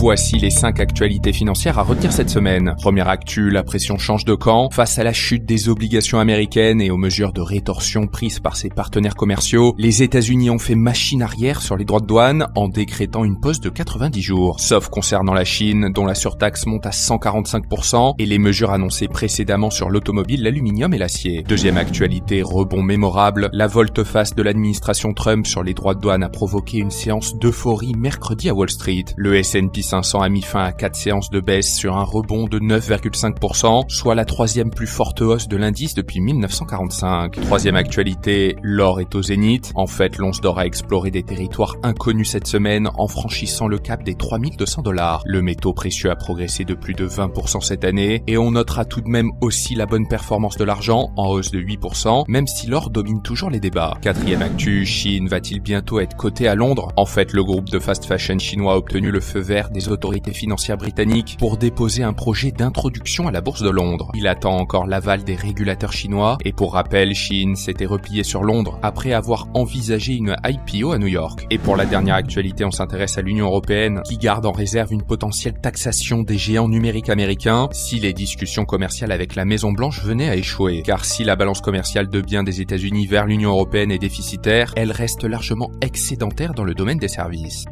Voici les 5 actualités financières à retenir cette semaine. Première actu, la pression change de camp. Face à la chute des obligations américaines et aux mesures de rétorsion prises par ses partenaires commerciaux, les États-Unis ont fait machine arrière sur les droits de douane en décrétant une pause de 90 jours. Sauf concernant la Chine, dont la surtaxe monte à 145% et les mesures annoncées précédemment sur l'automobile, l'aluminium et l'acier. Deuxième actualité, rebond mémorable, la volte-face de l'administration Trump sur les droits de douane a provoqué une séance d'euphorie mercredi à Wall Street. Le S&P 500 a mis fin à 4 séances de baisse sur un rebond de 9,5%, soit la troisième plus forte hausse de l'indice depuis 1945. Troisième actualité, l'or est au zénith. En fait, l'once d'or a exploré des territoires inconnus cette semaine en franchissant le cap des $3 200. Le métaux précieux a progressé de plus de 20% cette année et on notera tout de même aussi la bonne performance de l'argent en hausse de 8%, même si l'or domine toujours les débats. Quatrième actu, Chine va-t-il bientôt être coté à Londres? En fait, le groupe de fast fashion chinois a obtenu le feu vert des autorités financières britanniques pour déposer un projet d'introduction à la bourse de Londres. Il attend encore l'aval des régulateurs chinois et pour rappel, Shein s'était replié sur Londres après avoir envisagé une IPO à New York. Et pour la dernière actualité, on s'intéresse à l'Union européenne qui garde en réserve une potentielle taxation des géants numériques américains si les discussions commerciales avec la Maison Blanche venaient à échouer. Car si la balance commerciale de biens des États-Unis vers l'Union européenne est déficitaire, elle reste largement excédentaire dans le domaine des services.